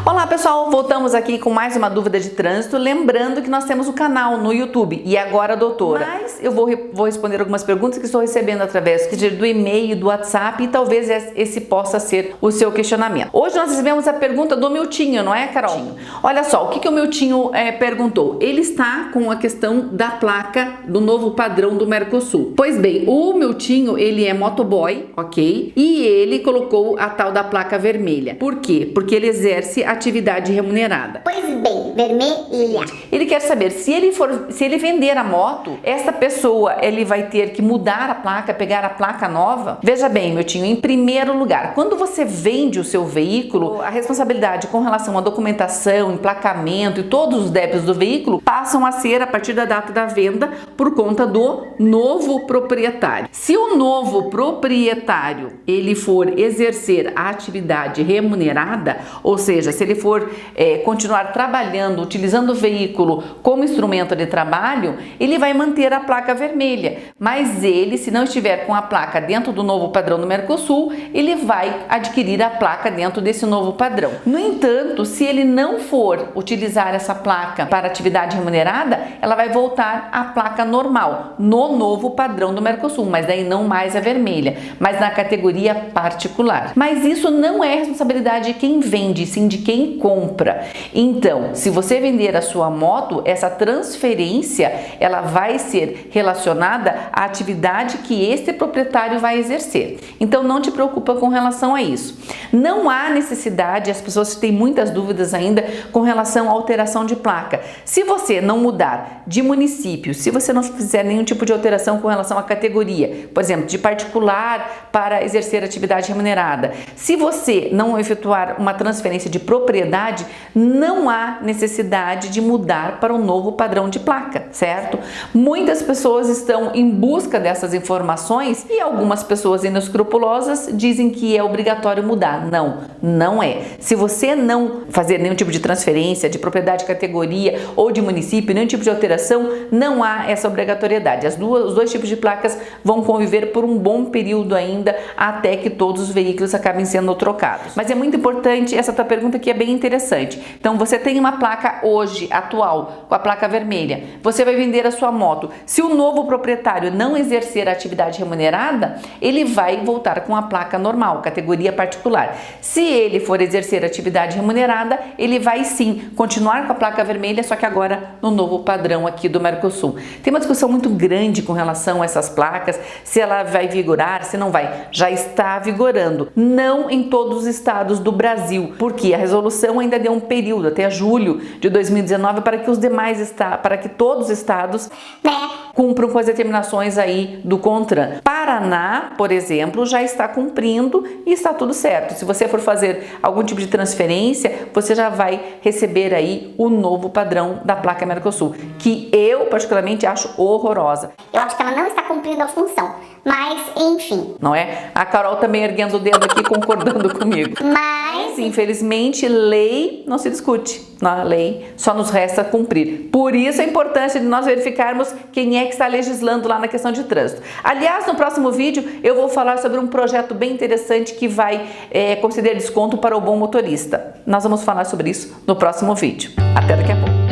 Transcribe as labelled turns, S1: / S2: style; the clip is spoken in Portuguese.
S1: Olá pessoal, voltamos aqui com mais uma dúvida de trânsito, lembrando que nós temos o canal no YouTube e agora doutora. Mas eu vou responder algumas perguntas que estou recebendo através do e-mail, do WhatsApp e talvez esse possa ser o seu questionamento. Hoje nós recebemos a pergunta do Miltinho, não é, Carol? Sim. Olha só, o que o Miltinho perguntou? Ele está com a questão da placa do novo padrão do Mercosul. Pois bem, o Miltinho, ele é motoboy, ok? E ele colocou a tal da placa vermelha. Por quê? Porque ele exerce atividade remunerada.
S2: Pois bem, vermelha.
S1: Ele quer saber se ele vender a moto, essa pessoa ele vai ter que mudar a placa, pegar a placa nova? Veja bem, Miltinho, em primeiro lugar, quando você vende o seu veículo, a responsabilidade com relação à documentação, emplacamento e todos os débitos do veículo passam a ser a partir da data da venda por conta do novo proprietário. Se o novo proprietário ele for exercer a atividade remunerada, ou seja, se ele for continuar trabalhando, utilizando o veículo como instrumento de trabalho, ele vai manter a placa vermelha. Mas ele, se não estiver com a placa dentro do novo padrão do Mercosul, ele vai adquirir a placa dentro desse novo padrão. No entanto, se ele não for utilizar essa placa para atividade remunerada, ela vai voltar à placa normal, no novo padrão do Mercosul, mas daí não mais a vermelha, mas na categoria particular. Mas isso não é responsabilidade de quem vende, sim de quem compra. Então, se você vender a sua moto, essa transferência ela vai ser relacionada à atividade que este proprietário vai exercer. Então, não te preocupa com relação a isso. Não há necessidade, as pessoas têm muitas dúvidas ainda com relação à alteração de placa. Se você não mudar de município, se você não fizer nenhum tipo de alteração com relação à categoria, por exemplo, de particular para exercer atividade remunerada, se você não efetuar uma transferência de propriedade, não há necessidade de mudar para um novo padrão de placa, certo? Muitas pessoas estão em busca dessas informações e algumas pessoas inescrupulosas dizem que é obrigatório mudar. Não, não é. Se você não fazer nenhum tipo de transferência de propriedade, categoria ou de município, nenhum tipo de alteração, não há essa obrigatoriedade. Os dois tipos de placas vão conviver por um bom período ainda até que todos os veículos acabem sendo trocados. Mas é muito importante essa tua pergunta que é bem interessante. Então você tem uma placa hoje, atual, com a placa vermelha. Você vai vender a sua moto. Se o novo proprietário não exercer a atividade remunerada, ele vai voltar com a placa normal, categoria particular. Se ele for exercer atividade remunerada, ele vai sim continuar com a placa vermelha, só que agora no novo padrão aqui do Mercosul. Tem uma discussão muito grande com relação a essas placas, se ela vai vigorar, se não vai. Já está vigorando. Não em todos os estados do Brasil, porque a resolução ainda deu um período até julho de 2019 para que os demais estados, para que todos os estados cumpram com as determinações aí do CONTRAN. Paraná, por exemplo, já está cumprindo e está tudo certo. Se você for fazer algum tipo de transferência, você já vai receber aí o novo padrão da placa Mercosul, que eu particularmente acho horrorosa.
S2: Eu acho que ela não está cumprindo a função, mas enfim.
S1: Não é? A Carol também erguendo o dedo aqui, concordando comigo.
S2: Mas,
S1: infelizmente, lei não se discute. Na lei só nos resta cumprir. Por isso a importância de nós verificarmos quem é que está legislando lá na questão de trânsito. Aliás, no próximo vídeo eu vou falar sobre um projeto bem interessante que vai conceder desconto para o bom motorista. Nós vamos falar sobre isso no próximo vídeo. Até daqui a pouco.